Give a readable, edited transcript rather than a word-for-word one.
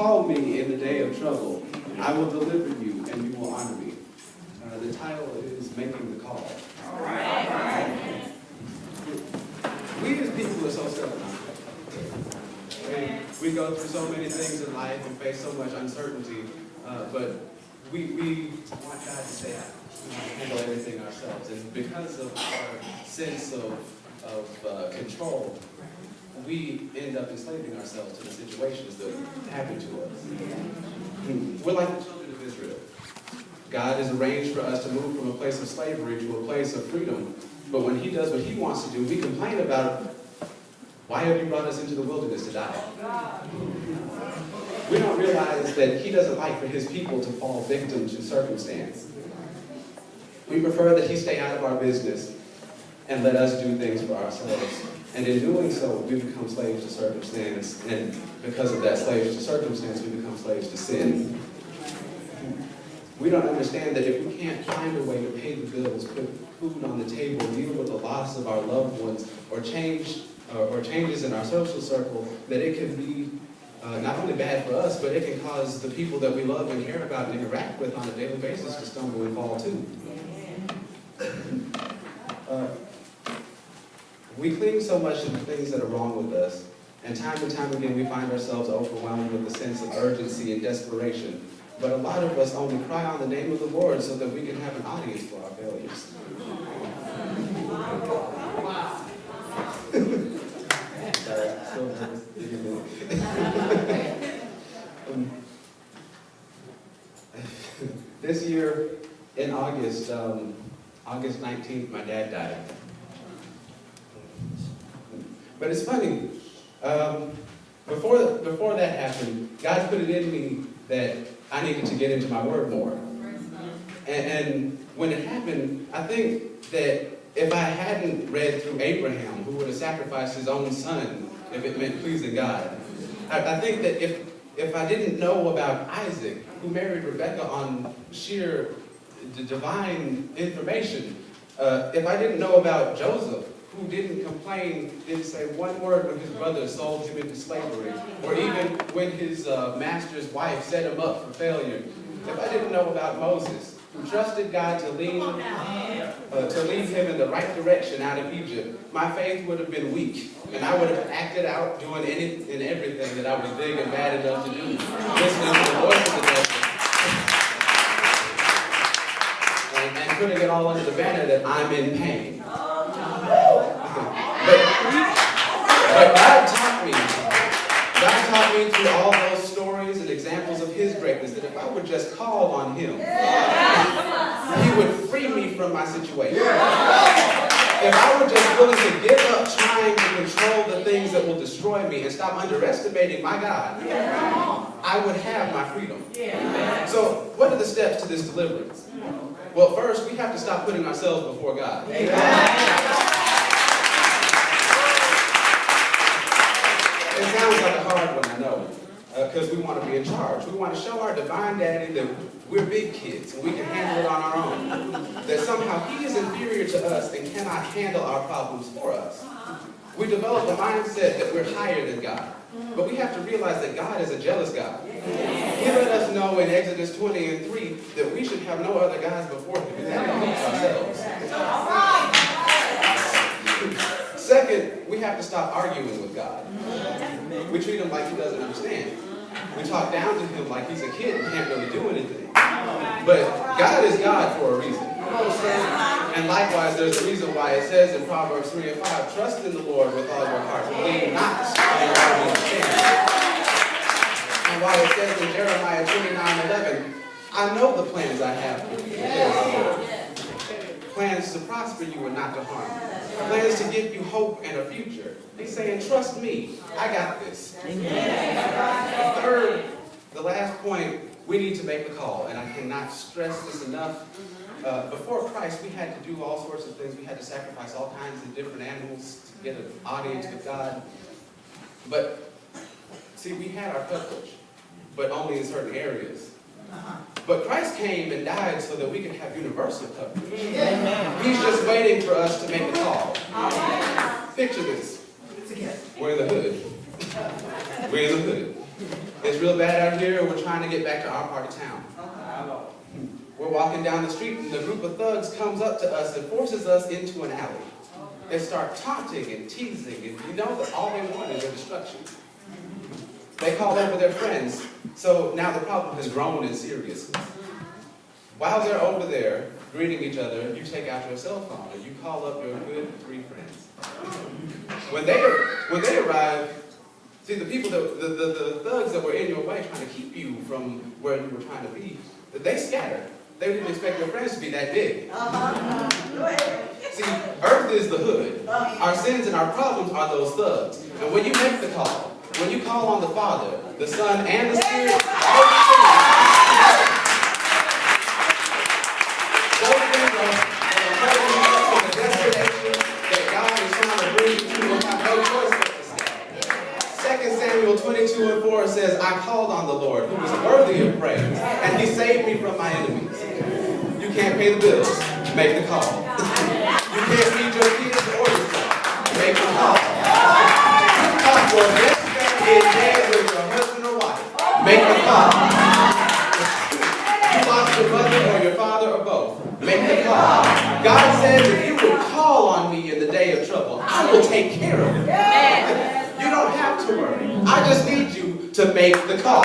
call me in the day of trouble. I will deliver you and you will honor me. The title is Making the Call. All right. We as people are so stubborn. We go through so many things in life and face so much uncertainty, but we want God to say, handle everything ourselves. And because of our sense of control, we end up enslaving ourselves to the situations that happen to us. We're like the children of Israel. God has arranged for us to move from a place of slavery to a place of freedom. But when he does what he wants to do, we complain about, why have you brought us into the wilderness to die? We don't realize that he doesn't like for his people to fall victim to circumstance. We prefer that he stay out of our business and let us do things for ourselves. And in doing so, we become slaves to circumstance. And because of that slaves to circumstance, we become slaves to sin. We don't understand that if we can't find a way to pay the bills, put food on the table, deal with the loss of our loved ones, or changes in our social circle, that it can be not only bad for us, but it can cause the people that we love and care about and interact with on a daily basis to stumble and fall too. We cling so much to the things that are wrong with us, and time again we find ourselves overwhelmed with a sense of urgency and desperation. But a lot of us only cry on the name of the Lord so that we can have an audience for our failures. Wow. This year, in August 19th, my dad died. But it's funny, before that happened, God put it in me that I needed to get into my word more. And when it happened, I think that if I hadn't read through Abraham, who would have sacrificed his own son if it meant pleasing God, I think that if I didn't know about Isaac, who married Rebekah on sheer divine information, if I didn't know about Joseph, who didn't complain, didn't say one word when his brother sold him into slavery, or even when his master's wife set him up for failure. If I didn't know about Moses, who trusted God to lead him in the right direction out of Egypt, my faith would have been weak, and I would have acted out doing any and everything that I was big and bad enough to do, listening to the voice of the devil, and putting it all under the banner that I'm in pain. But God taught me through all those stories and examples of his greatness that if I would just call on him, he would free me from my situation. If I were just willing to give up trying to control the things that will destroy me and stop underestimating my God, I would have my freedom. So what are the steps to this deliverance? Well, first, we have to stop putting ourselves before God. It sounds like a hard one, I know, because we want to be in charge. We want to show our divine daddy that we're big kids and we can handle it on our own. That somehow he is inferior to us and cannot handle our problems for us. We develop a mindset that we're higher than God. But we have to realize that God is a jealous God. He let us know in Exodus 20:3 that we should have no other gods before him, and that includes ourselves. Second, we have to stop arguing with God. We treat him like he doesn't understand. We talk down to him like he's a kid and can't really do anything. But God is God for a reason. And likewise, there's a reason why it says in Proverbs 3:5, trust in the Lord with all your heart, and lean not on your own understanding. And why it says in Jeremiah 29:11, I know the plans I have for you. Plans to prosper you and not to harm. Plans to give you hope and a future. He's saying, trust me, I got this. Third, the last point, we need to make the call. And I cannot stress this enough. Before Christ, we had to do all sorts of things. We had to sacrifice all kinds of different animals to get an audience with God. But, see, we had our coverage, but only in certain areas. But Christ came and died so that we could have universal coverage. He's just waiting for us to make the call. Picture this. We're in the hood. We're in the hood. It's real bad out here. We're trying to get back to our part of town. We're walking down the street and a group of thugs comes up to us and forces us into an alley. They start taunting and teasing, and you know that all they want is your destruction. They call over their friends, so now the problem has grown in seriousness. While they're over there greeting each other, you take out your cell phone and you call up your good 3 friends. When they arrive, see the people, the thugs that were in your way trying to keep you from where you were trying to be, they scattered. They didn't expect your friends to be that big. See, earth is the hood. Our sins and our problems are those thugs. And when you make the call, when you call on the Father, the Son, and the Spirit, those things are holding you up to the destination that God is trying to bring you to. You'll have no choice but to stay. 2 Samuel 22:4 says, I called on the Lord, who is worthy of praise, and he saved me from my enemies. You can't pay the bills, make the call. You can't feed your kids or yourself, make the call. Your best friend is dead with your husband or wife, make the call. You lost your mother or your father or both, make the call. God says if you will call on me in the day of trouble, I will take care of you. You don't have to worry. I just need you to make the call.